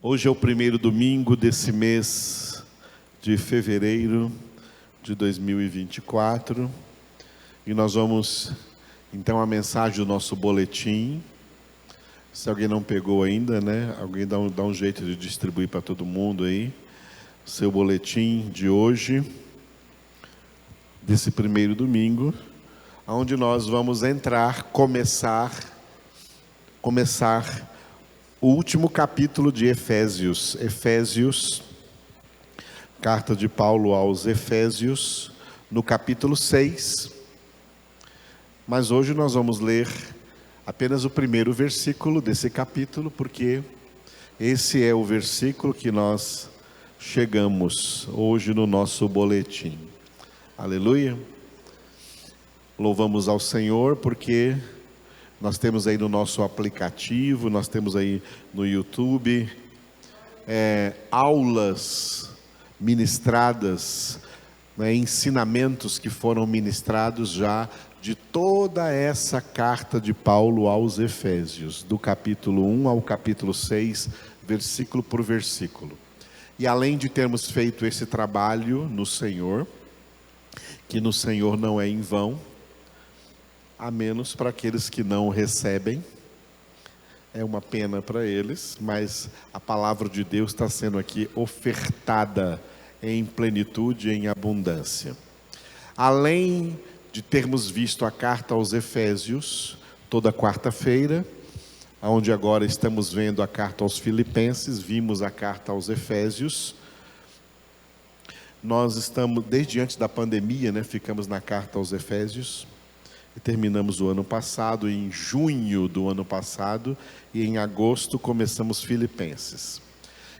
Hoje é o primeiro domingo desse mês de fevereiro de 2024 e nós vamos então a mensagem do nosso boletim. Se alguém não pegou ainda, né? Alguém dá um jeito de distribuir para todo mundo aí seu boletim de hoje, desse primeiro domingo, onde nós vamos começar o último capítulo de Efésios. Efésios, carta de Paulo aos Efésios, no capítulo 6. Mas hoje nós vamos ler apenas o primeiro versículo desse capítulo, porque esse é o versículo que nós chegamos hoje no nosso boletim. Aleluia! Louvamos ao Senhor porque nós temos aí no nosso aplicativo, nós temos aí no YouTube aulas ministradas, ensinamentos que foram ministrados já de toda essa carta de Paulo aos Efésios, do capítulo 1 ao capítulo 6, versículo por versículo. E além de termos feito esse trabalho no Senhor, que no Senhor não é em vão, a menos para aqueles que não recebem, é uma pena para eles, mas a palavra de Deus está sendo aqui ofertada em plenitude, em abundância. Além de termos visto a carta aos Efésios, toda quarta-feira, onde agora estamos vendo a carta aos Filipenses, vimos a carta aos Efésios. Nós estamos, desde antes da pandemia, ficamos na carta aos Efésios, e terminamos o ano passado, em junho do ano passado, e em agosto começamos Filipenses.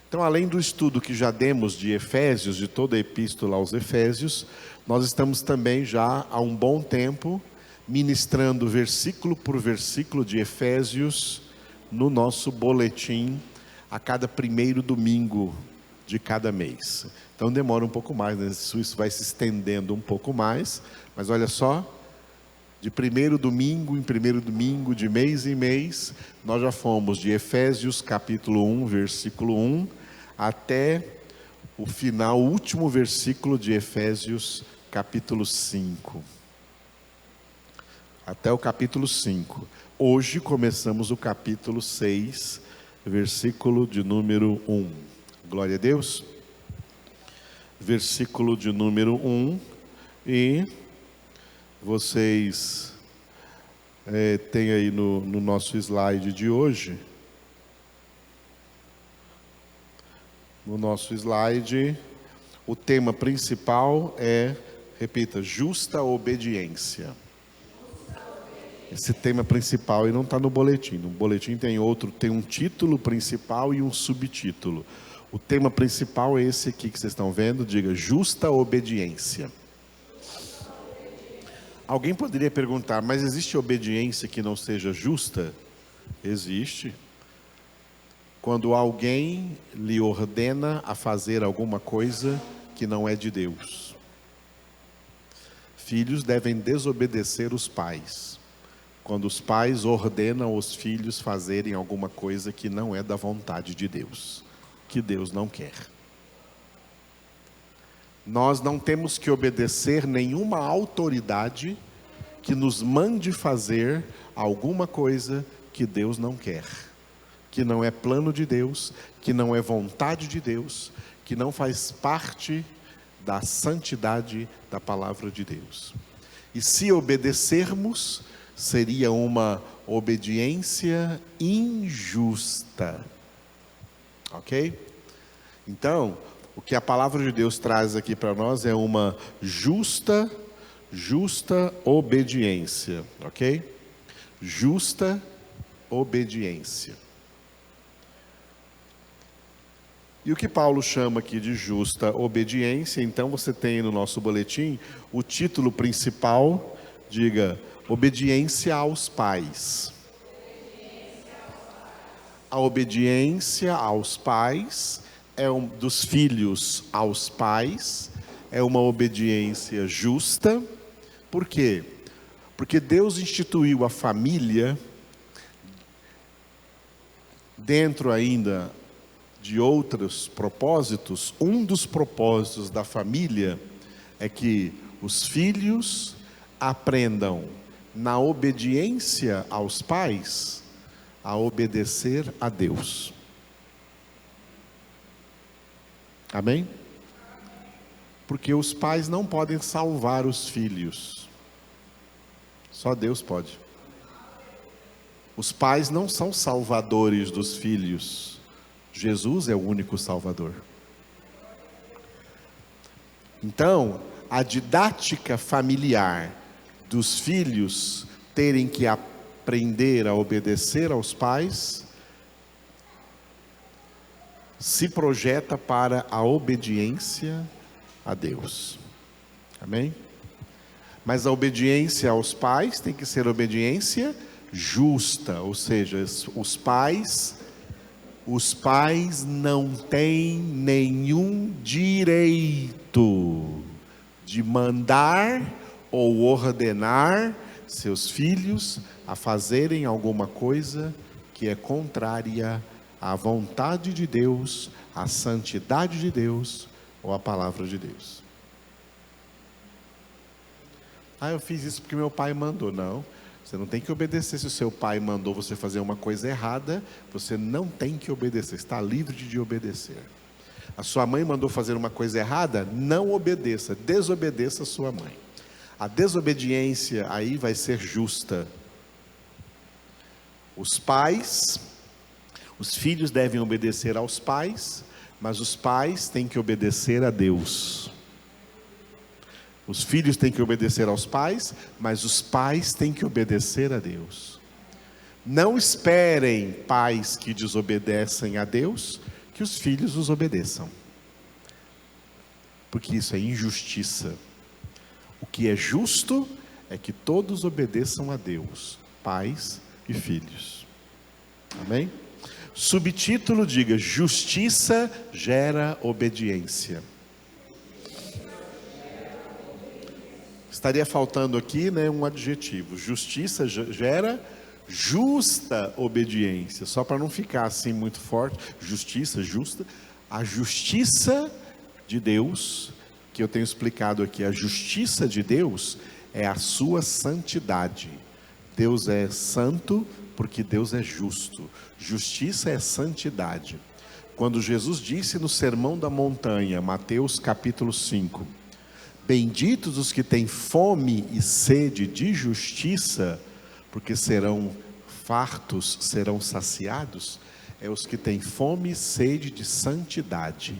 Então, além do estudo que já demos de Efésios, de toda a epístola aos Efésios, nós estamos também já há um bom tempo ministrando versículo por versículo de Efésios no nosso boletim a cada primeiro domingo de cada mês. Então demora um pouco mais, isso vai se estendendo um pouco mais, mas olha só, de primeiro domingo em primeiro domingo, de mês em mês, nós já fomos de Efésios capítulo 1, versículo 1, até o final, o último versículo de Efésios capítulo 5. Até o capítulo 5. Hoje começamos o capítulo 6, versículo de número 1. Glória a Deus. Versículo de número 1. E vocês têm aí no nosso slide de hoje. No nosso slide, o tema principal é, repita, justa obediência. Esse tema principal, e não está no boletim. No boletim tem um título principal e um subtítulo. O tema principal é esse aqui que vocês estão vendo, diga, justa obediência. Alguém poderia perguntar, mas existe obediência que não seja justa? Existe. Quando alguém lhe ordena a fazer alguma coisa que não é de Deus. Filhos devem desobedecer os pais. Quando os pais ordenam os filhos fazerem alguma coisa que não é da vontade de Deus, que Deus não quer. Nós não temos que obedecer nenhuma autoridade que nos mande fazer alguma coisa que Deus não quer, que não é plano de Deus, que não é vontade de Deus, que não faz parte da santidade da palavra de Deus. E se obedecermos, seria uma obediência injusta. Ok? Então, o que a palavra de Deus traz aqui para nós é uma justa obediência. Ok? Justa obediência. E o que Paulo chama aqui de justa obediência, então você tem no nosso boletim o título principal, diga, obediência aos pais. A obediência aos pais dos filhos aos pais é uma obediência justa. Por quê? Porque Deus instituiu a família dentro ainda de outros propósitos, um dos propósitos da família é que os filhos aprendam, na obediência aos pais, a obedecer a Deus. Amém? Porque os pais não podem salvar os filhos, só Deus pode. Os pais não são salvadores dos filhos, Jesus é o único salvador. Então, a didática familiar dos filhos terem que aprender a obedecer aos pais se projeta para a obediência a Deus. Amém? Mas a obediência aos pais tem que ser obediência justa, ou seja, os pais não têm nenhum direito de mandar ou ordenar seus filhos a fazerem alguma coisa que é contrária à vontade de Deus, à santidade de Deus ou à palavra de Deus. Eu fiz isso porque meu pai mandou. Não, você não tem que obedecer. Se o seu pai mandou você fazer uma coisa errada, você não tem que obedecer, está livre de obedecer. A sua mãe mandou fazer uma coisa errada, não obedeça, desobedeça a sua mãe. A desobediência aí vai ser justa. Os filhos devem obedecer aos pais, mas os pais têm que obedecer a Deus. Os filhos têm que obedecer aos pais, mas os pais têm que obedecer a Deus. Não esperem pais que desobedecem a Deus, que os filhos os obedeçam. Porque isso é injustiça. O que é justo é que todos obedeçam a Deus, pais e filhos. Amém? Subtítulo, diga: justiça gera obediência. Estaria faltando aqui, um adjetivo. Justiça gera justa obediência. Só para não ficar assim muito forte. Justiça, justa. A justiça de Deus, que eu tenho explicado aqui, a justiça de Deus é a sua santidade. Deus é santo porque Deus é justo. Justiça é santidade. Quando Jesus disse no Sermão da Montanha, Mateus capítulo 5, benditos os que têm fome e sede de justiça, porque serão fartos, serão saciados. É os que têm fome e sede de santidade,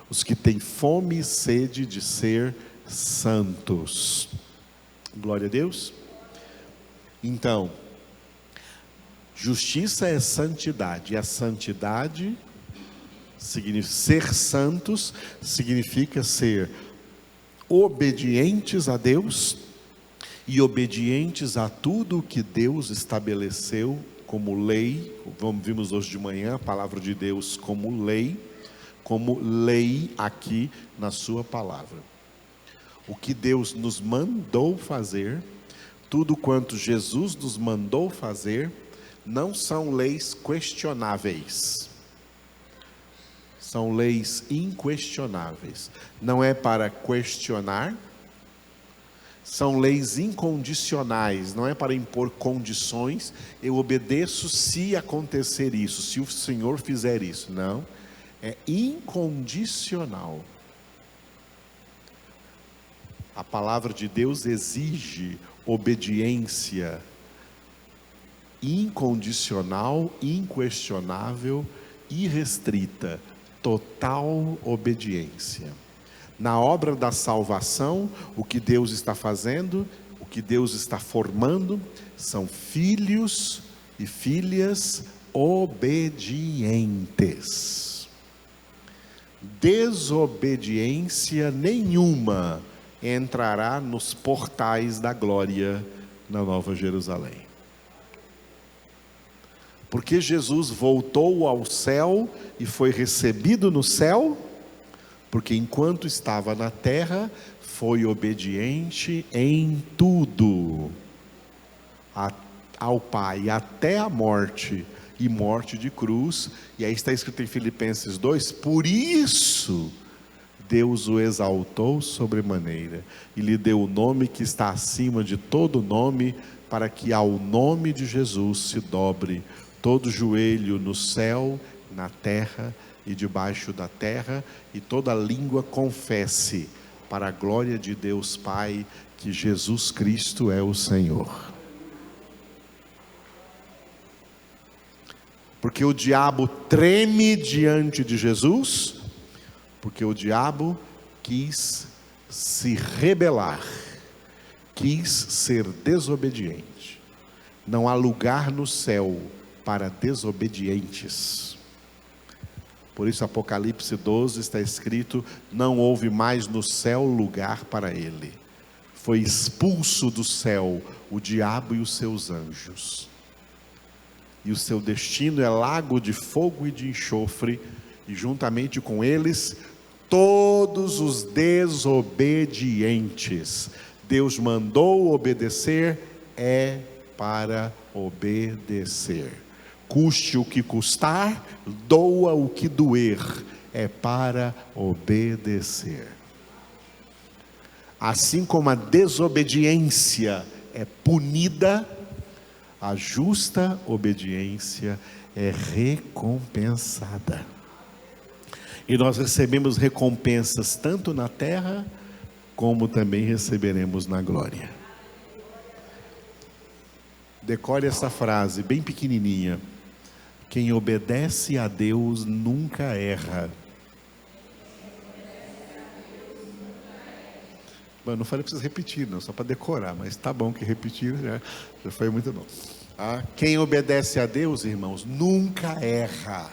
os que têm fome e sede de ser santos. Glória a Deus. Então, justiça é santidade, e a santidade significa ser santos, significa ser obedientes a Deus e obedientes a tudo o que Deus estabeleceu como lei. Vimos hoje de manhã a palavra de Deus como lei aqui na sua palavra. O que Deus nos mandou fazer, tudo quanto Jesus nos mandou fazer, não são leis questionáveis. São leis inquestionáveis. Não é para questionar. São leis incondicionais. Não é para impor condições. Eu obedeço se acontecer isso, se o Senhor fizer isso. Não. É incondicional. A palavra de Deus exige obediência incondicional, inquestionável, irrestrita. Total obediência. Na obra da salvação, o que Deus está fazendo, o que Deus está formando, são filhos e filhas obedientes. Desobediência nenhuma entrará nos portais da glória na Nova Jerusalém. Porque Jesus voltou ao céu e foi recebido no céu, porque enquanto estava na terra, foi obediente em tudo ao Pai, até a morte, e morte de cruz. E aí está escrito em Filipenses 2: por isso Deus o exaltou sobremaneira e lhe deu o nome que está acima de todo nome, para que ao nome de Jesus se dobre todo joelho no céu, na terra e debaixo da terra, e toda língua confesse, para a glória de Deus Pai, que Jesus Cristo é o Senhor. Porque o diabo treme diante de Jesus, porque o diabo quis se rebelar, quis ser desobediente. Não há lugar no céu para desobedientes. Por isso, Apocalipse 12 está escrito: não houve mais no céu lugar para ele. Foi expulso do céu o diabo e os seus anjos. E o seu destino é lago de fogo e de enxofre, e juntamente com eles, todos os desobedientes. Deus mandou obedecer, é para obedecer. Custe o que custar, doa o que doer, é para obedecer. Assim como a desobediência é punida, a justa obediência é recompensada. E nós recebemos recompensas tanto na terra, como também receberemos na glória. Decore essa frase bem pequenininha: quem obedece a Deus nunca erra. Bom, não falei para vocês repetir, não, só para decorar, mas tá bom que repetir já foi muito bom. Quem obedece a Deus, irmãos, nunca erra.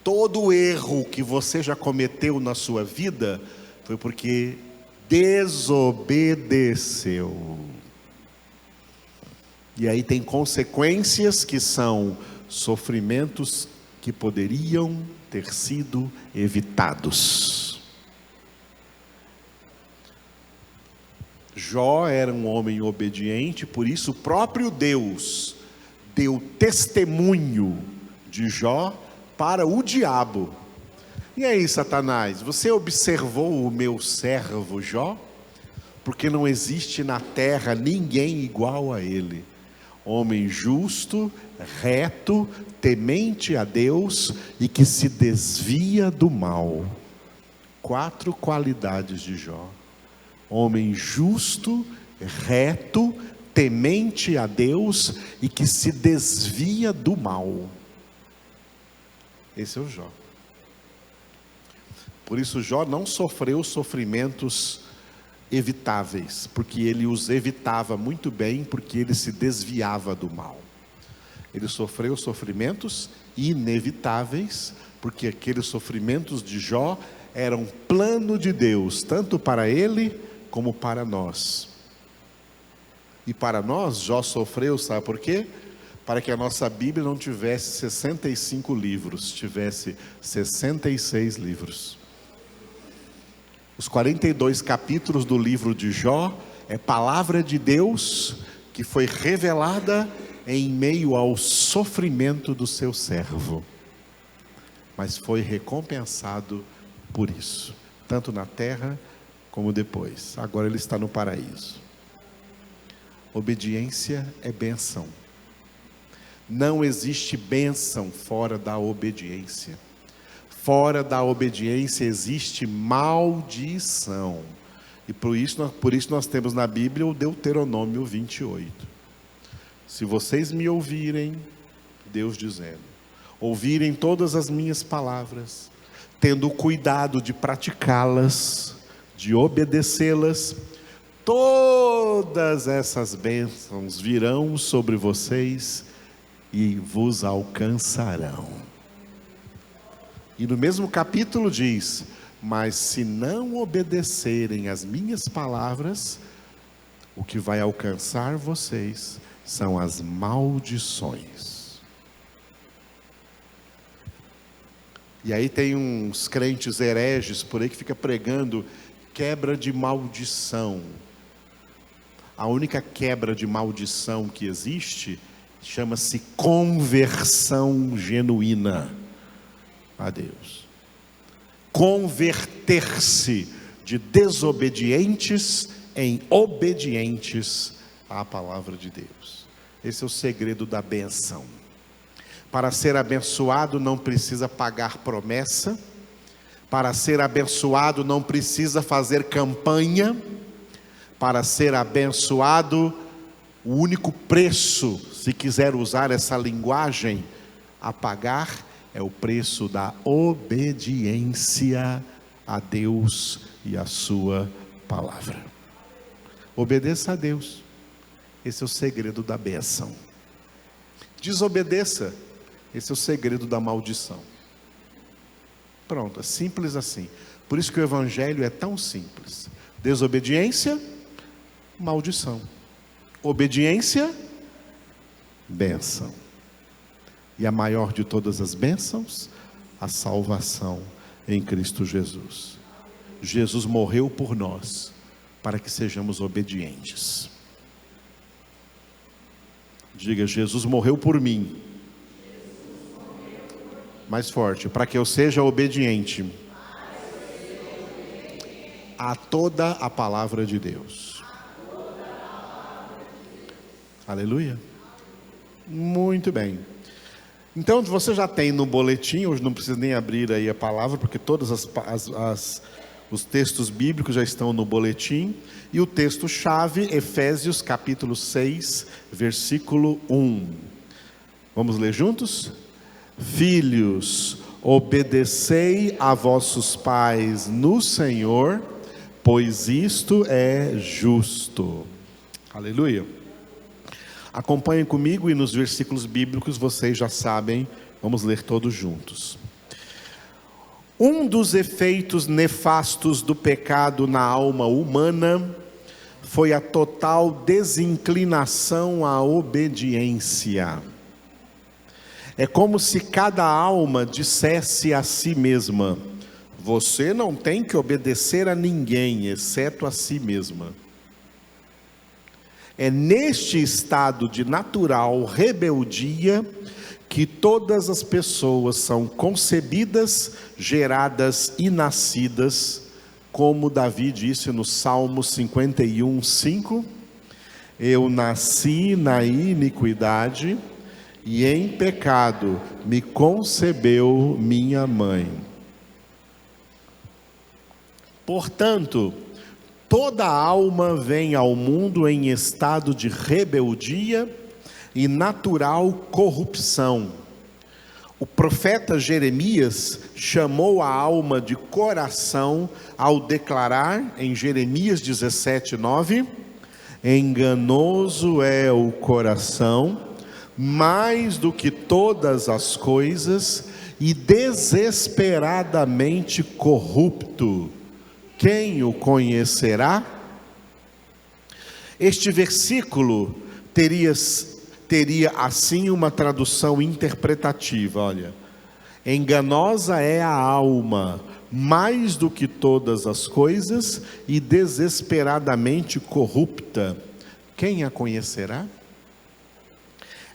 Todo erro que você já cometeu na sua vida foi porque desobedeceu. E aí tem consequências que são sofrimentos que poderiam ter sido evitados. Jó era um homem obediente, por isso o próprio Deus deu testemunho de Jó para o diabo. E aí, Satanás, você observou o meu servo Jó? Porque não existe na terra ninguém igual a ele. Homem justo, reto, temente a Deus e que se desvia do mal. 4 qualidades de Jó: homem justo, reto, temente a Deus e que se desvia do mal. Esse é o Jó. Por isso Jó não sofreu sofrimentos evitáveis, porque ele os evitava muito bem, porque ele se desviava do mal. Ele sofreu sofrimentos inevitáveis, porque aqueles sofrimentos de Jó eram plano de Deus, tanto para ele como para nós. E para nós, Jó sofreu, sabe por quê? Para que a nossa Bíblia não tivesse 65 livros, tivesse 66 livros. Os 42 capítulos do livro de Jó é palavra de Deus que foi revelada em meio ao sofrimento do seu servo, mas foi recompensado por isso, tanto na terra como depois. Agora ele está no paraíso. Obediência é bênção. Não existe bênção fora da obediência. Fora da obediência existe maldição. E por isso nós temos na Bíblia o Deuteronômio 28. Se vocês me ouvirem, Deus dizendo, ouvirem todas as minhas palavras, tendo o cuidado de praticá-las, de obedecê-las, todas essas bênçãos virão sobre vocês e vos alcançarão. E no mesmo capítulo diz: mas se não obedecerem as minhas palavras, o que vai alcançar vocês são as maldições. E aí tem uns crentes hereges por aí que fica pregando quebra de maldição. A única quebra de maldição que existe Chama-se conversão genuína a Deus. Converter-se de desobedientes em obedientes à palavra de Deus. Esse é o segredo da benção. Para ser abençoado não precisa pagar promessa. Para ser abençoado não precisa fazer campanha. Para ser abençoado, o único preço, se quiser usar essa linguagem, a pagar é o preço da obediência a Deus e a sua palavra. Obedeça a Deus. Esse é o segredo da bênção. Desobedeça. Esse é o segredo da maldição. Pronto, é simples assim. Por isso que o Evangelho é tão simples. Desobediência, maldição. Obediência, bênção. E a maior de todas as bênçãos, a salvação em Cristo Jesus. Jesus morreu por nós, para que sejamos obedientes. Diga, Jesus morreu por mim. Mais forte, para que eu seja obediente a toda a palavra de Deus. Aleluia. Muito bem. Então você já tem no boletim, hoje não precisa nem abrir aí a palavra, porque todos os textos bíblicos já estão no boletim. E o texto-chave, Efésios capítulo 6, versículo 1. Vamos ler juntos? Filhos, obedecei a vossos pais no Senhor, pois isto é justo. Aleluia. Acompanhem comigo e nos versículos bíblicos vocês já sabem, vamos ler todos juntos. Um dos efeitos nefastos do pecado na alma humana foi a total desinclinação à obediência. É como se cada alma dissesse a si mesma: você não tem que obedecer a ninguém, exceto a si mesma. É neste estado de natural rebeldia que todas as pessoas são concebidas, geradas e nascidas, como Davi disse no Salmo 51, 5: eu nasci na iniquidade, e em pecado me concebeu minha mãe. Portanto, toda alma vem ao mundo em estado de rebeldia e natural corrupção. O profeta Jeremias chamou a alma de coração ao declarar em Jeremias 17, 9: enganoso é o coração, mais do que todas as coisas, e desesperadamente corrupto. Quem o conhecerá? Este versículo teria assim uma tradução interpretativa, olha: enganosa é a alma, mais do que todas as coisas, e desesperadamente corrupta. Quem a conhecerá?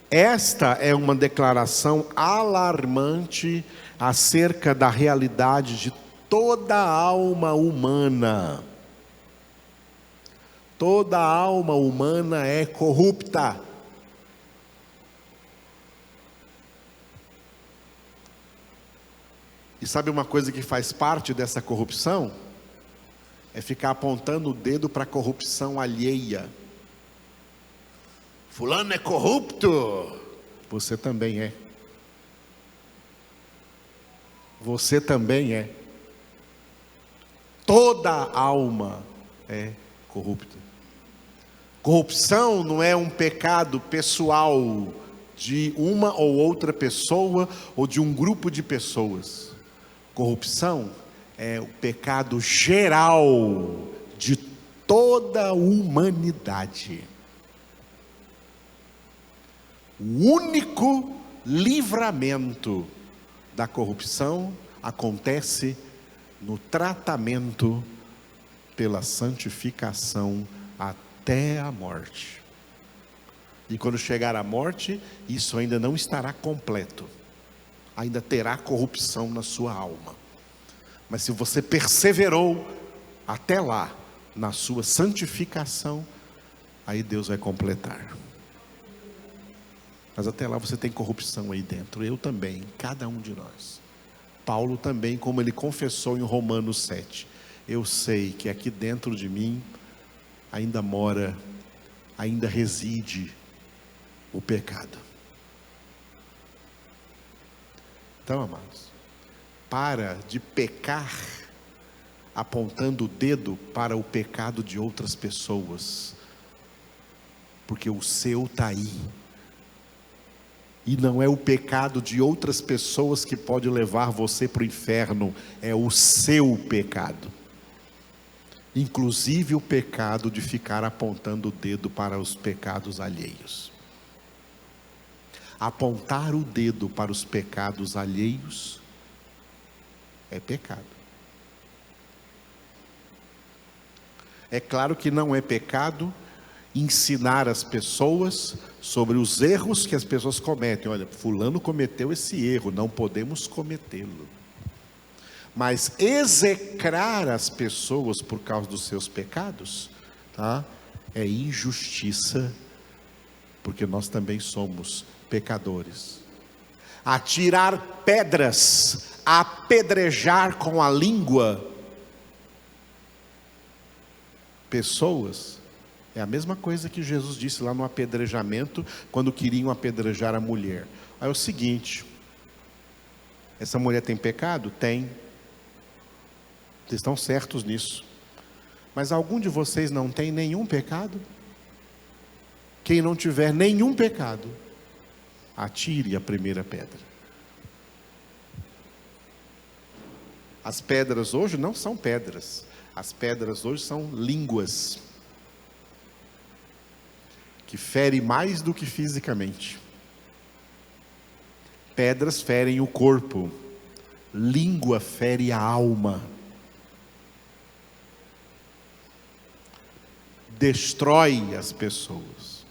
Esta é uma declaração alarmante acerca da realidade de toda a alma humana. Toda a alma humana é corrupta. E sabe uma coisa que faz parte dessa corrupção? É ficar apontando o dedo para a corrupção alheia. Fulano é corrupto. Você também é. Você também é. Toda alma é corrupta. Corrupção não é um pecado pessoal de uma ou outra pessoa ou de um grupo de pessoas. Corrupção é o pecado geral de toda a humanidade. O único livramento da corrupção acontece no tratamento pela santificação até a morte. E quando chegar a morte, isso ainda não estará completo. Ainda terá corrupção na sua alma. Mas se você perseverou até lá, na sua santificação, aí Deus vai completar. Mas até lá você tem corrupção aí dentro. Eu também, cada um de nós. Paulo também, como ele confessou em Romanos 7. Eu sei que aqui dentro de mim ainda mora, ainda reside o pecado. Então, amados, para de pecar apontando o dedo para o pecado de outras pessoas, porque o seu está aí. E não é o pecado de outras pessoas que pode levar você para o inferno, é o seu pecado. Inclusive o pecado de ficar apontando o dedo para os pecados alheios. Apontar o dedo para os pecados alheios é pecado. É claro que não é pecado ensinar as pessoas sobre os erros que as pessoas cometem. Olha, fulano cometeu esse erro, não podemos cometê-lo. Mas execrar as pessoas por causa dos seus pecados, tá? É injustiça, porque nós também somos pecadores. Atirar pedras, apedrejar com a língua pessoas, é a mesma coisa que Jesus disse lá no apedrejamento, quando queriam apedrejar a mulher. É o seguinte: essa mulher tem pecado? Tem. Vocês estão certos nisso. Mas algum de vocês não tem nenhum pecado? Quem não tiver nenhum pecado, atire a primeira pedra. As pedras hoje não são pedras. As pedras hoje são línguas, que ferem mais do que fisicamente. Pedras ferem o corpo, língua fere a alma. Destrói as pessoas.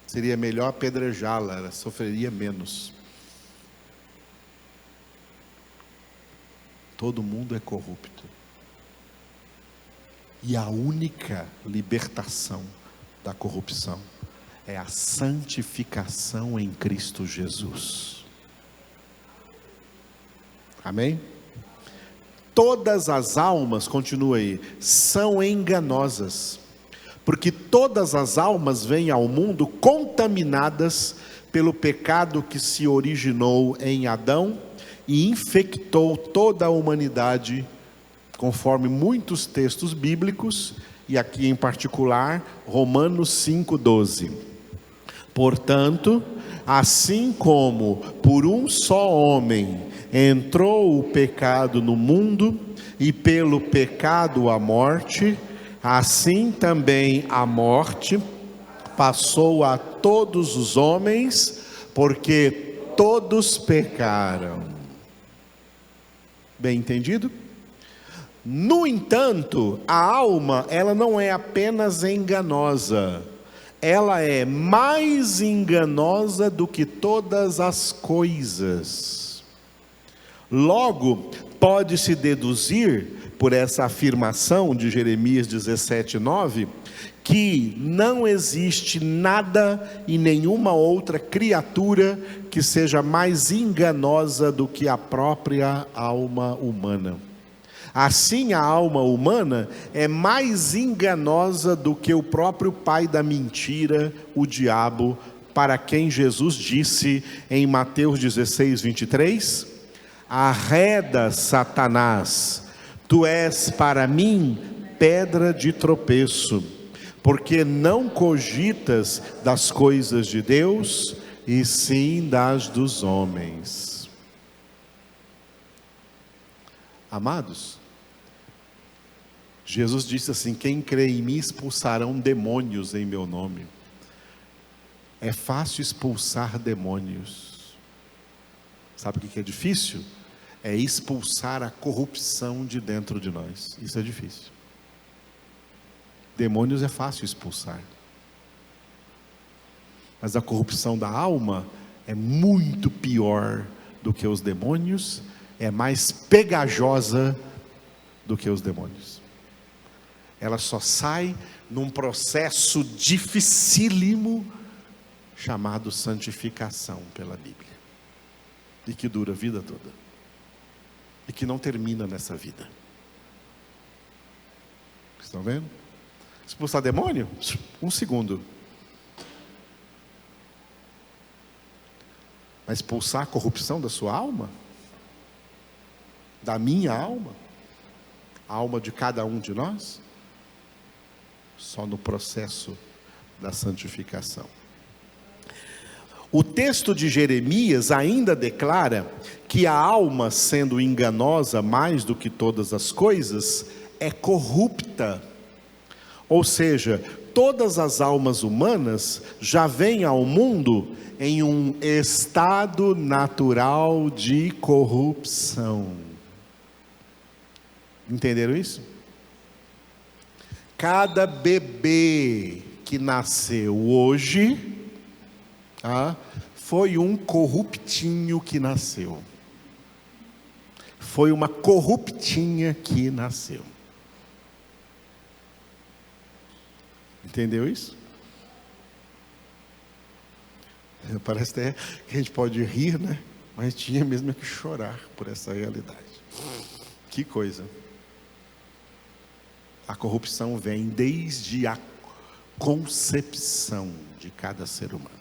Seria melhor apedrejá-la, ela sofreria menos. Todo mundo é corrupto. E a única libertação da corrupção é a santificação em Cristo Jesus. Amém? Todas as almas, continua aí, são enganosas, porque todas as almas vêm ao mundo contaminadas pelo pecado que se originou em Adão e infectou toda a humanidade, conforme muitos textos bíblicos, e aqui em particular, Romanos 5,12. Portanto, assim como por um só homem entrou o pecado no mundo, e pelo pecado a morte, assim também a morte passou a todos os homens, porque todos pecaram. Bem entendido? No entanto, a alma, ela não é apenas enganosa, ela é mais enganosa do que todas as coisas. Logo, pode-se deduzir, por essa afirmação de Jeremias 17:9, que não existe nada e nenhuma outra criatura que seja mais enganosa do que a própria alma humana. Assim, a alma humana é mais enganosa do que o próprio pai da mentira, o diabo, para quem Jesus disse em Mateus 16:23, arreda, Satanás, tu és para mim pedra de tropeço, porque não cogitas das coisas de Deus, e sim das dos homens. Amados, Jesus disse assim: quem crê em mim expulsarão demônios em meu nome. É fácil expulsar demônios. Sabe o que é difícil? É expulsar a corrupção de dentro de nós. Isso é difícil. Demônios é fácil expulsar. Mas a corrupção da alma é muito pior do que os demônios, é mais pegajosa do que os demônios. Ela só sai num processo dificílimo chamado santificação pela Bíblia, e que dura a vida toda, e que não termina nessa vida. Estão vendo? Expulsar demônio? 1 segundo. Mas expulsar a corrupção da sua alma? Da minha alma? A alma de cada um de nós? Só no processo da santificação. O texto de Jeremias ainda declara que a alma, sendo enganosa mais do que todas as coisas, é corrupta. Ou seja, todas as almas humanas já vêm ao mundo em um estado natural de corrupção. Entenderam isso? Cada bebê que nasceu hoje, foi um corruptinho que nasceu. Foi uma corruptinha que nasceu. Entendeu isso? Parece até que a gente pode rir, né? Mas tinha mesmo que chorar por essa realidade. Que coisa. A corrupção vem desde a concepção de cada ser humano.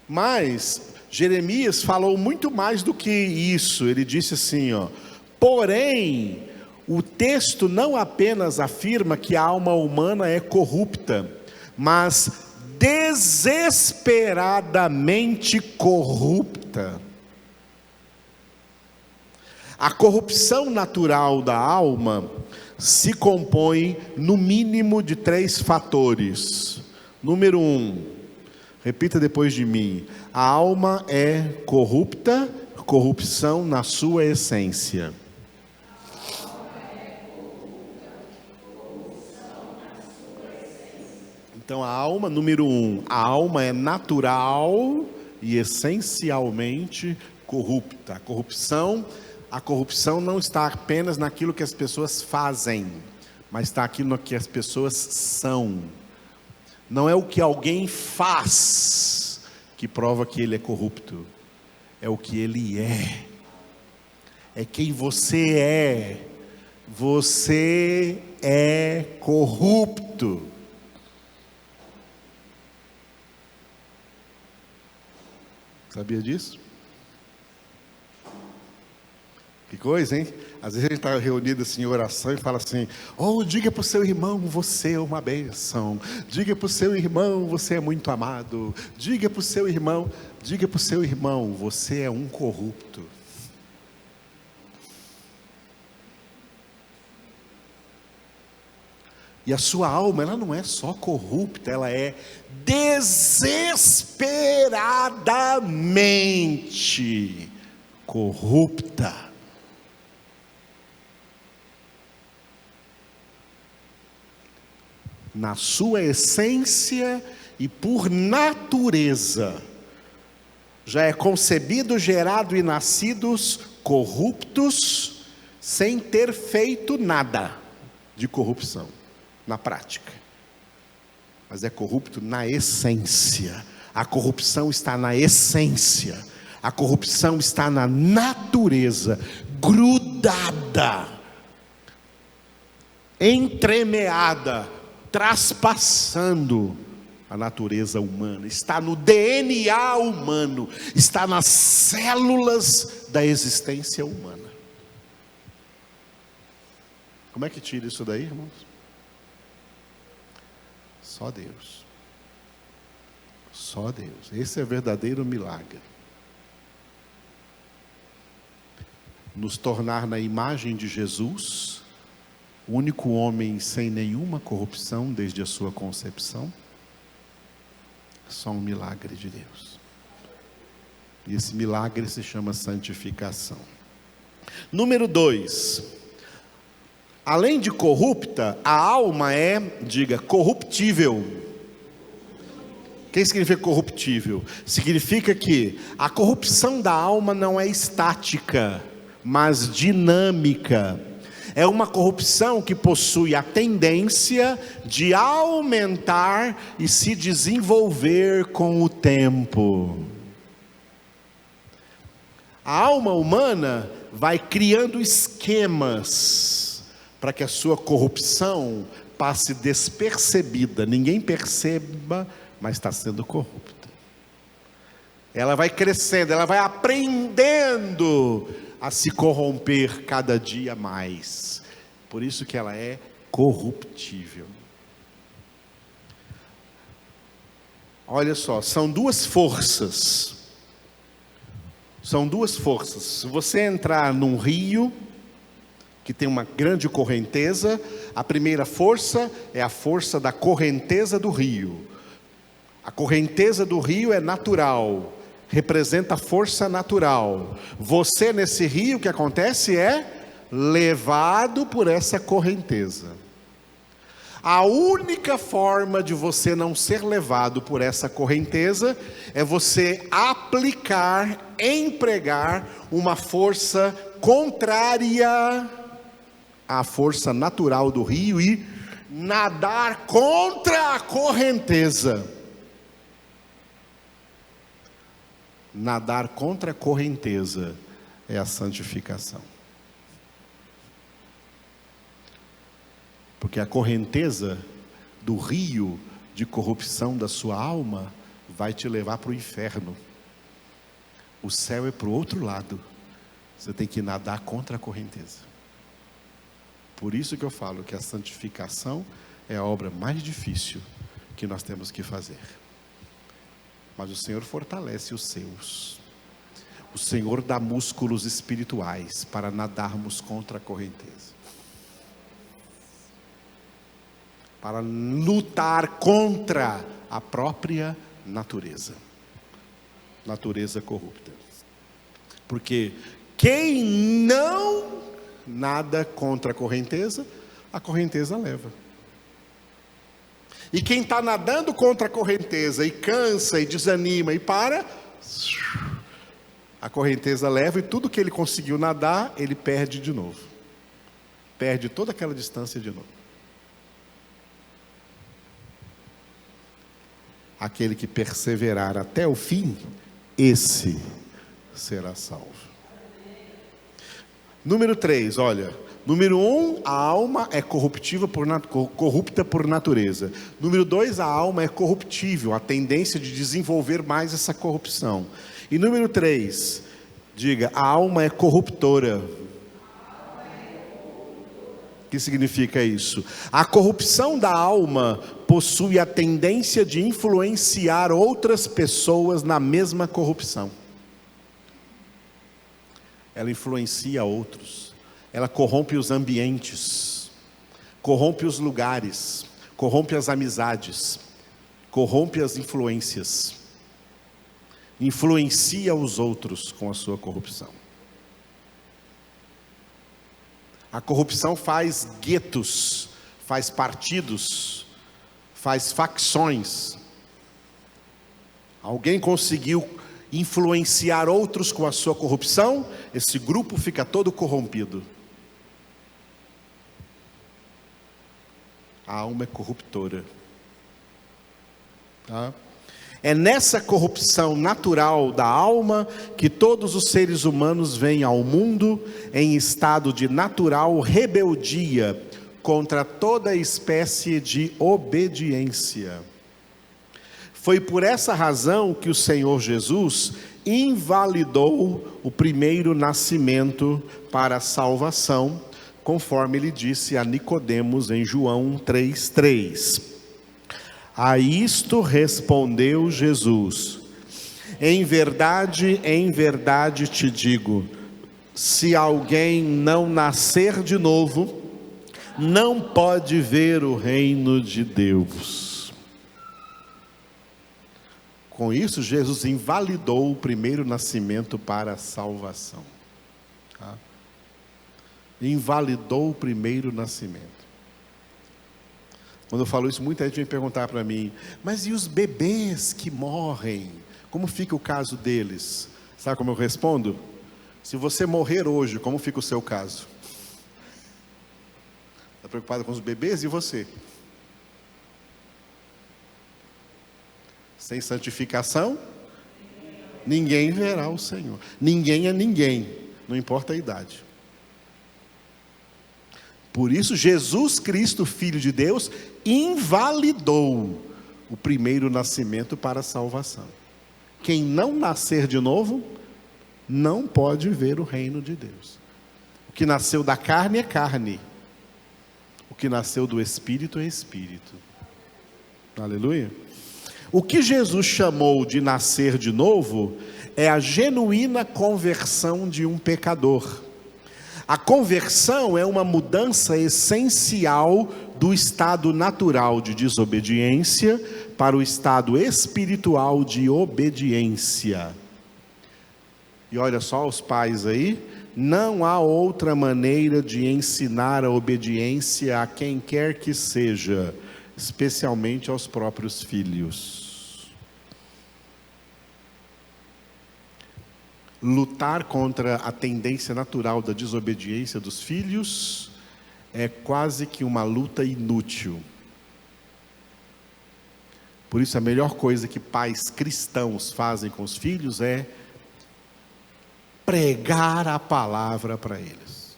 Mas Jeremias falou muito mais do que isso. Ele disse assim, porém, o texto não apenas afirma que a alma humana é corrupta, mas desesperadamente corrupta. A corrupção natural da alma se compõe no mínimo de 3 fatores. Número 1, repita depois de mim: a alma é corrupta, corrupção na sua essência. Então a alma, número 1, a alma é natural e essencialmente corrupta. A corrupção não está apenas naquilo que as pessoas fazem, mas está aqui no que as pessoas são. Não é o que alguém faz que prova que ele é corrupto, é o que ele é. É quem você é. Você é corrupto. Sabia disso? Que coisa, hein? Às vezes a gente está reunido assim em oração e fala assim: diga para o seu irmão, você é uma bênção. Diga para o seu irmão, você é muito amado. Diga para o seu irmão, você é um corrupto. E a sua alma, ela não é só corrupta, ela é desesperadamente corrupta. Na sua essência e por natureza, já é concebido, gerado e nascidos corruptos, sem ter feito nada de corrupção na prática, mas é corrupto na essência. A corrupção está na essência, a corrupção está na natureza, grudada, entremeada, traspassando a natureza humana, está no DNA humano, está nas células da existência humana. Como é que tira isso daí, irmãos? Só Deus. Só Deus. Esse é o verdadeiro milagre. Nos tornar na imagem de Jesus, o único homem sem nenhuma corrupção desde a sua concepção. Só um milagre de Deus. E esse milagre se chama santificação. Número 2. Além de corrupta, a alma é, diga, corruptível. O que significa corruptível? Significa que a corrupção da alma não é estática, mas dinâmica. É uma corrupção que possui a tendência de aumentar e se desenvolver com o tempo. A alma humana vai criando esquemas para que a sua corrupção passe despercebida. Ninguém perceba, mas está sendo corrupta. Ela vai crescendo, ela vai aprendendo a se corromper cada dia mais. Por isso que ela é corruptível. Olha só, são duas forças. São duas forças. Se você entrar num rio que tem uma grande correnteza, a primeira força é a força da correnteza do rio. A correnteza do rio é natural, representa a força natural. Você nesse rio, o que acontece é levado por essa correnteza. A única forma de você não ser levado por essa correnteza é você aplicar, empregar uma força contrária à força natural do rio e nadar contra a correnteza. Nadar contra a correnteza é a santificação. Porque a correnteza do rio de corrupção da sua alma vai te levar para o inferno. O céu é para o outro lado. Você tem que nadar contra a correnteza. Por isso que eu falo que a santificação é a obra mais difícil que nós temos que fazer. Mas o Senhor fortalece os seus. O Senhor dá músculos espirituais para nadarmos contra a correnteza. Para lutar contra a própria natureza. Natureza corrupta. Porque quem não nada contra a correnteza leva. E quem está nadando contra a correnteza e cansa e desanima e para, a correnteza leva e tudo que ele conseguiu nadar, ele perde de novo. Perde toda aquela distância de novo. Aquele que perseverar até o fim, esse será salvo. Número 3, olha. Número 1, a alma é corrupta por natureza. Número 2, a alma é corruptível, a tendência de desenvolver mais essa corrupção. E número 3, diga, a alma é corruptora. O que significa isso? A corrupção da alma possui a tendência de influenciar outras pessoas na mesma corrupção. Ela influencia outros. Ela corrompe os ambientes, corrompe os lugares, corrompe as amizades, corrompe as influências, influencia os outros com a sua corrupção. A corrupção faz guetos, faz partidos, faz facções. Alguém conseguiu influenciar outros com a sua corrupção, esse grupo fica todo corrompido. A alma é corruptora. Tá? É nessa corrupção natural da alma que todos os seres humanos vêm ao mundo em estado de natural rebeldia contra toda espécie de obediência. Foi por essa razão que o Senhor Jesus invalidou o primeiro nascimento para a salvação, conforme ele disse a Nicodemos em João 3:3. A isto respondeu Jesus: em verdade te digo, se alguém não nascer de novo, não pode ver o reino de Deus. Com isso, Jesus invalidou o primeiro nascimento para a salvação. Tá? Invalidou o primeiro nascimento. Quando eu falo isso, muita gente vem perguntar para mim: mas e os bebês que morrem? Como fica o caso deles? Sabe como eu respondo? Se você morrer hoje, como fica o seu caso? Está preocupado com os bebês e você? Sem santificação, ninguém verá o Senhor. Ninguém é ninguém, não importa a idade. Por isso, Jesus Cristo, Filho de Deus, invalidou o primeiro nascimento para a salvação. Quem não nascer de novo, não pode ver o reino de Deus. O que nasceu da carne é carne. O que nasceu do Espírito é Espírito. Aleluia. O que Jesus chamou de nascer de novo é a genuína conversão de um pecador. A conversão é uma mudança essencial do estado natural de desobediência para o estado espiritual de obediência. E olha só os pais aí, não há outra maneira de ensinar a obediência a quem quer que seja, especialmente aos próprios filhos. Lutar contra a tendência natural da desobediência dos filhos é quase que uma luta inútil. Por isso a melhor coisa que pais cristãos fazem com os filhos é pregar a palavra para eles.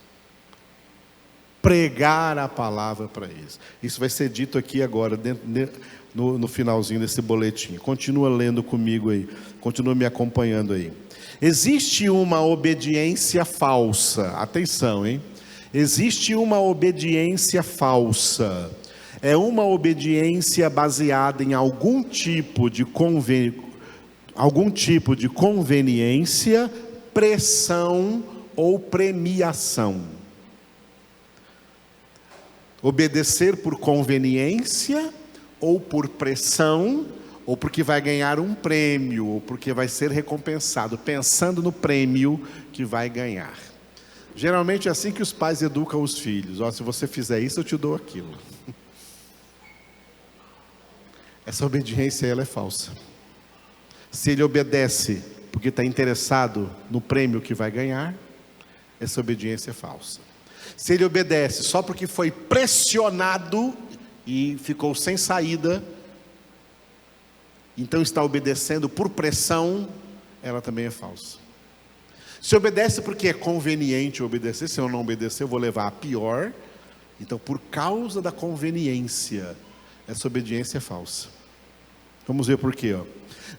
Pregar a palavra para eles. Isso vai ser dito aqui agora, no finalzinho desse boletim. Continua lendo comigo aí, continua me acompanhando aí. Existe uma obediência falsa, atenção, hein? Existe uma obediência falsa, é uma obediência baseada em algum tipo de conveniência, pressão ou premiação. Obedecer por conveniência ou por pressão, ou porque vai ganhar um prêmio, ou porque vai ser recompensado, pensando no prêmio que vai ganhar. Geralmente é assim que os pais educam os filhos: ó, se você fizer isso, eu te dou aquilo. Essa obediência, ela é falsa. Se ele obedece porque está interessado no prêmio que vai ganhar, essa obediência é falsa. Se ele obedece só porque foi pressionado e ficou sem saída, então está obedecendo por pressão, ela também é falsa. Se obedece porque é conveniente obedecer, se eu não obedecer eu vou levar a pior, então por causa da conveniência, essa obediência é falsa. Vamos ver por quê, ó.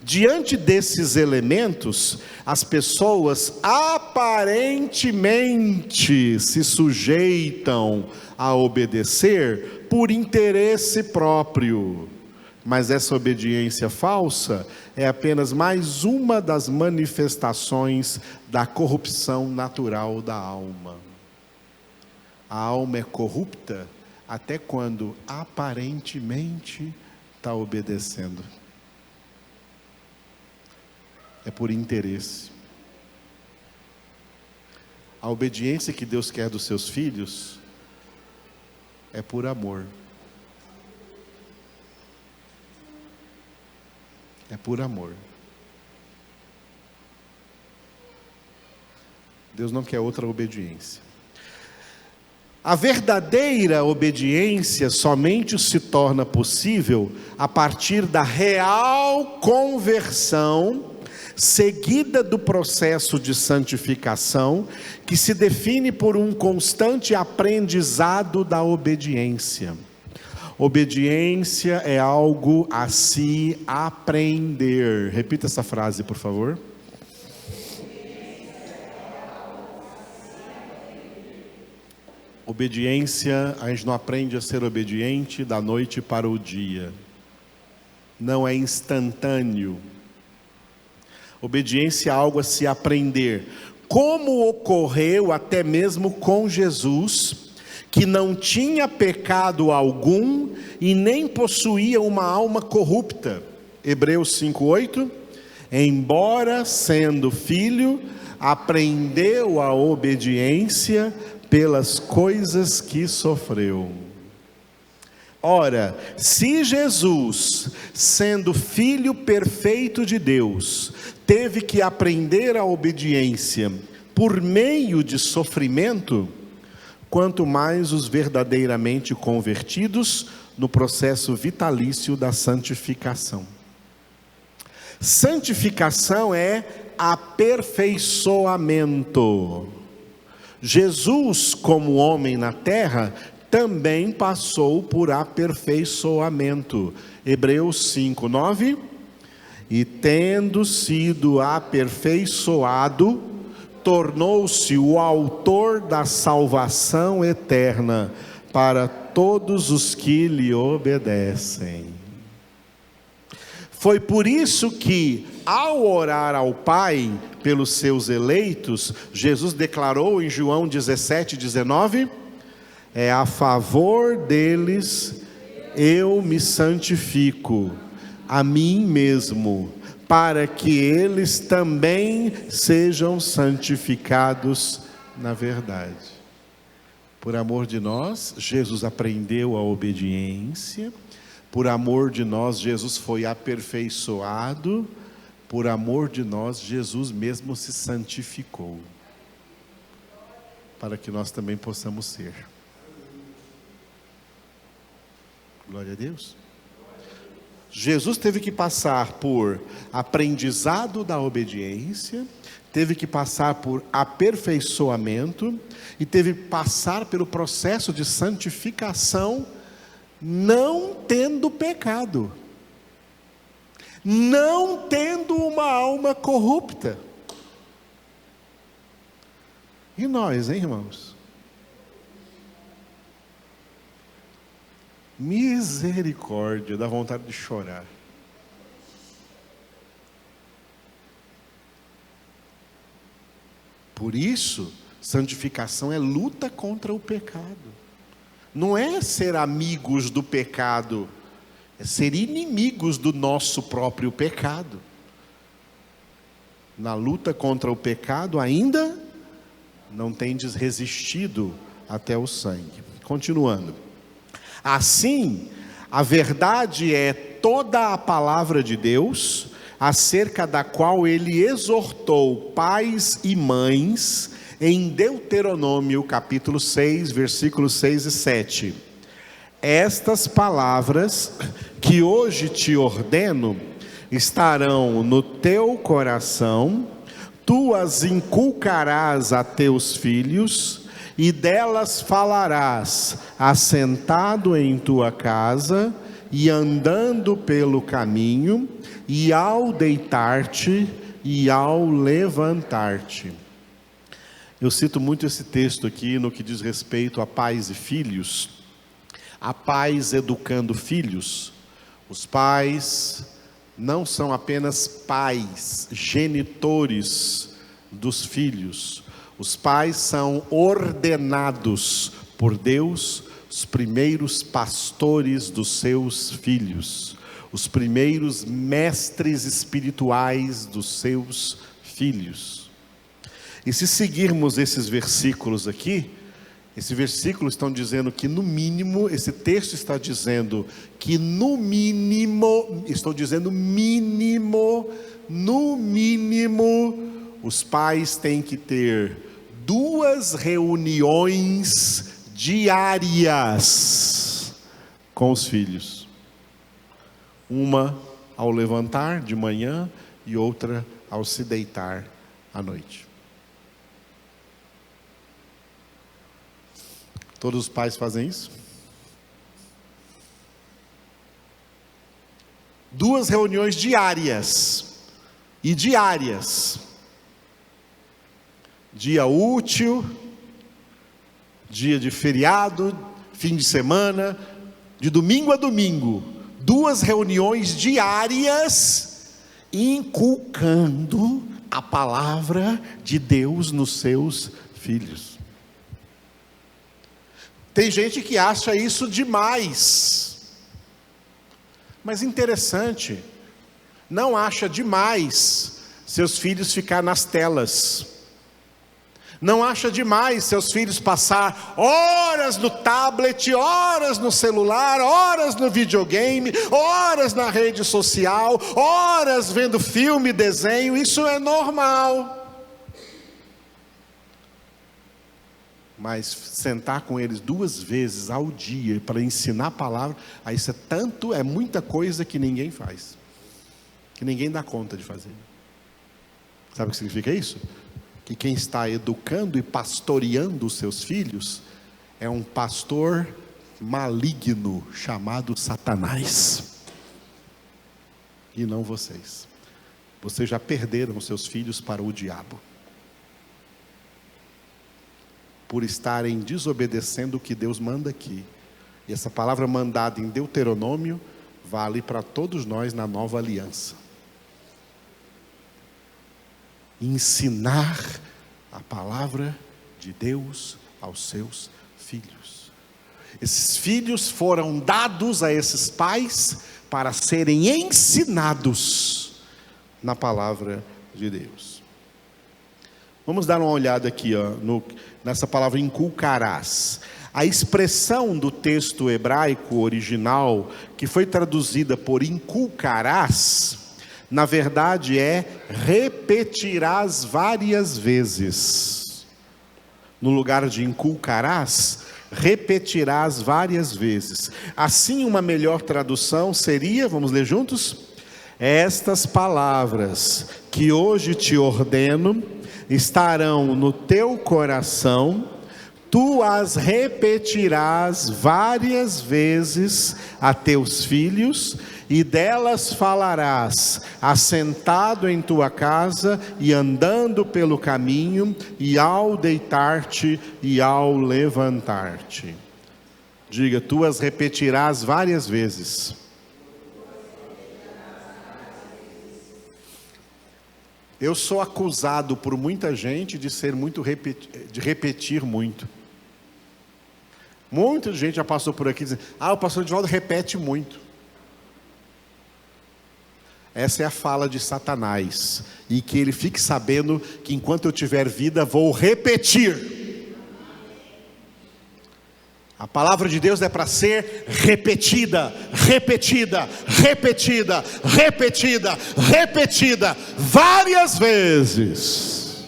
Diante desses elementos, as pessoas aparentemente se sujeitam a obedecer por interesse próprio. Mas essa obediência falsa é apenas mais uma das manifestações da corrupção natural da alma. A alma é corrupta até quando aparentemente está obedecendo. É por interesse. A obediência que Deus quer dos seus filhos é por amor. É por amor. Deus não quer outra obediência. A verdadeira obediência somente se torna possível a partir da real conversão, seguida do processo de santificação, que se define por um constante aprendizado da obediência. Obediência é algo a se aprender. Repita essa frase, por favor. Obediência, a gente não aprende a ser obediente da noite para o dia. Não é instantâneo. Obediência é algo a se aprender. Como ocorreu até mesmo com Jesus, que não tinha pecado algum e nem possuía uma alma corrupta. Hebreus 5:8. Embora sendo filho, aprendeu a obediência pelas coisas que sofreu. Ora, se Jesus, sendo Filho perfeito de Deus, teve que aprender a obediência por meio de sofrimento, quanto mais os verdadeiramente convertidos no processo vitalício da santificação. Santificação é aperfeiçoamento. Jesus, como homem na terra, também passou por aperfeiçoamento. Hebreus 5:9. E tendo sido aperfeiçoado, tornou-se o autor da salvação eterna para todos os que lhe obedecem. Foi por isso que, ao orar ao Pai pelos seus eleitos, Jesus declarou em João 17:19: é a favor deles eu me santifico a mim mesmo, para que eles também sejam santificados na verdade. Por amor de nós, Jesus aprendeu a obediência. Por amor de nós, Jesus foi aperfeiçoado. Por amor de nós, Jesus mesmo se santificou, para que nós também possamos ser. Glória a Deus. Jesus teve que passar por aprendizado da obediência, teve que passar por aperfeiçoamento e teve que passar pelo processo de santificação, não tendo pecado, não tendo uma alma corrupta. E nós, hein, irmãos? Misericórdia, dá vontade de chorar. Por isso, santificação é luta contra o pecado. Não é ser amigos do pecado, é ser inimigos do nosso próprio pecado. Na luta contra o pecado ainda não tendes resistido até o sangue. Continuando. Assim, a verdade é toda a palavra de Deus, acerca da qual ele exortou pais e mães, em Deuteronômio capítulo 6, versículos 6 e 7. Estas palavras que hoje te ordeno, estarão no teu coração, tu as inculcarás a teus filhos, e delas falarás, assentado em tua casa, e andando pelo caminho, e ao deitar-te, e ao levantar-te. Eu cito muito esse texto aqui no que diz respeito a pais e filhos, a pais educando filhos. Os pais não são apenas pais, genitores dos filhos. Os pais são ordenados por Deus, os primeiros pastores dos seus filhos, os primeiros mestres espirituais dos seus filhos. E se seguirmos esses versículos aqui, esses versículos estão dizendo que no mínimo, esse texto está dizendo que no mínimo, estou dizendo mínimo, no mínimo, os pais têm que ter 2 reuniões diárias com os filhos. Uma ao levantar de manhã e outra ao se deitar à noite. Todos os pais fazem isso? 2 reuniões diárias. E diárias. Dia útil, dia de feriado, fim de semana, de domingo a domingo, 2 reuniões diárias, inculcando a palavra de Deus nos seus filhos. Tem gente que acha isso demais, mas interessante, não acha demais seus filhos ficar nas telas. Não acha demais seus filhos passar horas no tablet, horas no celular, horas no videogame, horas na rede social, horas vendo filme, desenho. Isso é normal. Mas sentar com eles 2 vezes ao dia para ensinar a palavra, aí isso é muita coisa que ninguém faz, que ninguém dá conta de fazer. Sabe o que significa isso? Que quem está educando e pastoreando os seus filhos é um pastor maligno chamado Satanás, e não vocês. Vocês já perderam seus filhos para o diabo, por estarem desobedecendo o que Deus manda aqui. E essa palavra mandada em Deuteronômio vale para todos nós na nova aliança. Ensinar a palavra de Deus aos seus filhos. Esses filhos foram dados a esses pais para serem ensinados na palavra de Deus. Vamos dar uma olhada aqui, nessa palavra inculcarás. A expressão do texto hebraico original, que foi traduzida por inculcarás, na verdade repetirás várias vezes. No lugar de inculcarás, repetirás várias vezes. Assim, uma melhor tradução seria, vamos ler juntos? Estas palavras que hoje te ordeno estarão no teu coração, tu as repetirás várias vezes a teus filhos, e delas falarás, assentado em tua casa, e andando pelo caminho, e ao deitar-te, e ao levantar-te. Diga, tu as repetirás várias vezes. Eu sou acusado por muita gente de ser de repetir muito. Muita gente já passou por aqui dizendo, o pastor Edivaldo repete muito. Essa é a fala de Satanás, e que ele fique sabendo que enquanto eu tiver vida, vou repetir. A palavra de Deus é para ser repetida, repetida, repetida, repetida, repetida, várias vezes.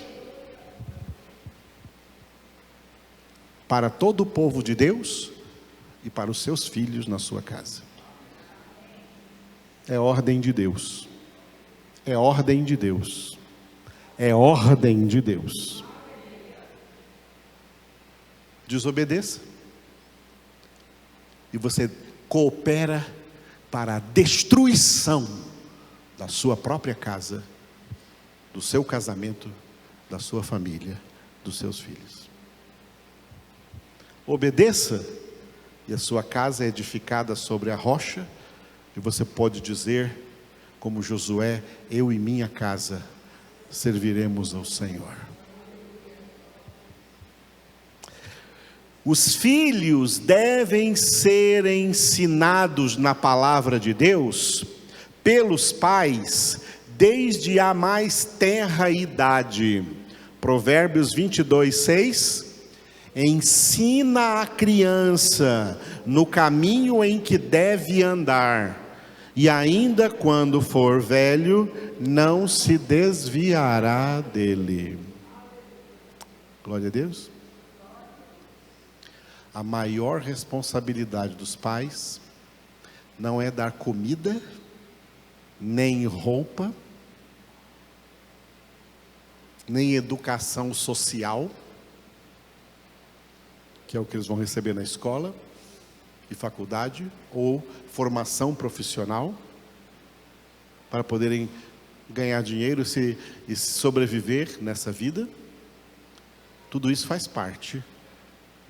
Para todo o povo de Deus e para os seus filhos na sua casa. É ordem de Deus. É ordem de Deus. É ordem de Deus. Desobedeça. E você coopera para a destruição da sua própria casa, do seu casamento, da sua família, dos seus filhos. Obedeça, e a sua casa é edificada sobre a rocha, e você pode dizer, como Josué, eu e minha casa serviremos ao Senhor. Os filhos devem ser ensinados na palavra de Deus pelos pais desde a mais tenra idade. Provérbios 22:6. Ensina a criança no caminho em que deve andar, e ainda quando for velho, não se desviará dele. Glória a Deus. A maior responsabilidade dos pais não é dar comida, nem roupa, nem educação social, que é o que eles vão receber na escola e faculdade, ou formação profissional, para poderem ganhar dinheiro e sobreviver nessa vida. Tudo isso faz parte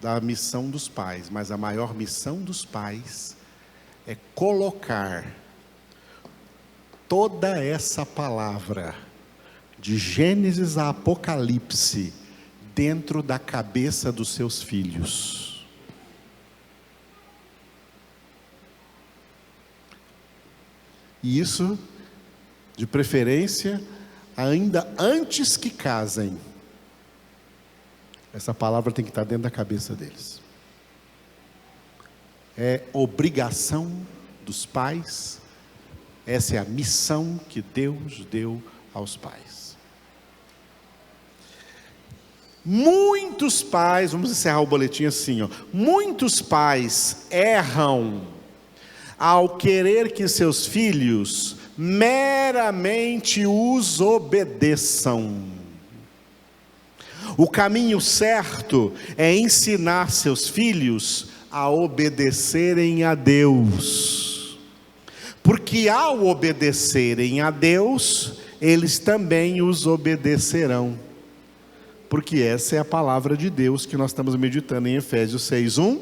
da missão dos pais, mas a maior missão dos pais é colocar toda essa palavra, de Gênesis a Apocalipse, dentro da cabeça dos seus filhos. E isso, de preferência, ainda antes que casem. Essa palavra tem que estar dentro da cabeça deles. É obrigação dos pais, essa é a missão que Deus deu aos pais. Muitos pais, vamos encerrar o boletim assim, ó. Muitos pais erram ao querer que seus filhos meramente os obedeçam. O caminho certo é ensinar seus filhos a obedecerem a Deus, porque ao obedecerem a Deus, eles também os obedecerão, porque essa é a palavra de Deus que nós estamos meditando em Efésios 6:1.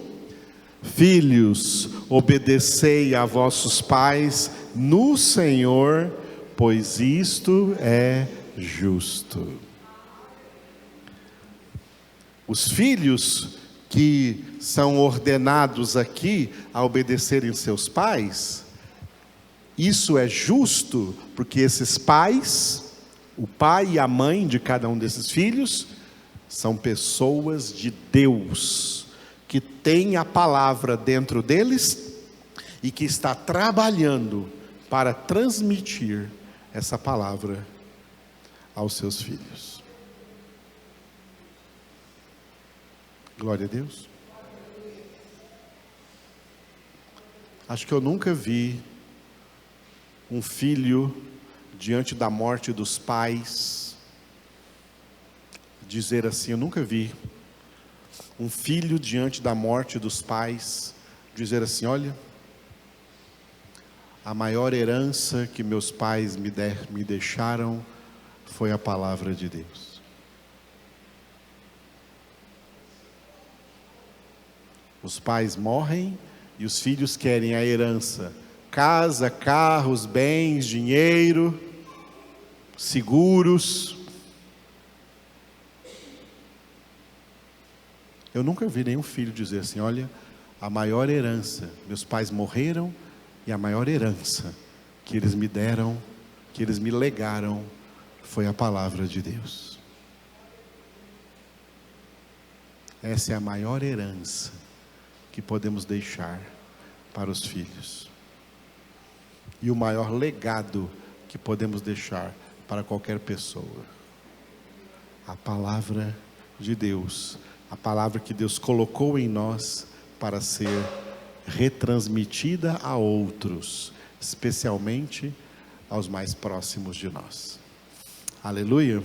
Filhos, obedecei a vossos pais no Senhor, pois isto é justo. Os filhos que são ordenados aqui a obedecerem seus pais, isso é justo, porque esses pais, o pai e a mãe de cada um desses filhos, são pessoas de Deus, que tem a palavra dentro deles e que está trabalhando para transmitir essa palavra aos seus filhos. Glória a Deus. Acho que eu nunca vi um filho diante da morte dos pais dizer assim, eu nunca vi um filho diante da morte dos pais dizer assim, olha, a maior herança que meus pais me deixaram foi a palavra de Deus. Os pais morrem e os filhos querem a herança, casa, carros, bens, dinheiro, seguros. Eu nunca vi nenhum filho dizer assim, olha, a maior herança, meus pais morreram e a maior herança que eles me deram, que eles me legaram, foi a palavra de Deus. Essa é a maior herança que podemos deixar para os filhos. E o maior legado que podemos deixar para qualquer pessoa. A palavra de Deus. A palavra que Deus colocou em nós para ser retransmitida a outros, especialmente aos mais próximos de nós. Aleluia.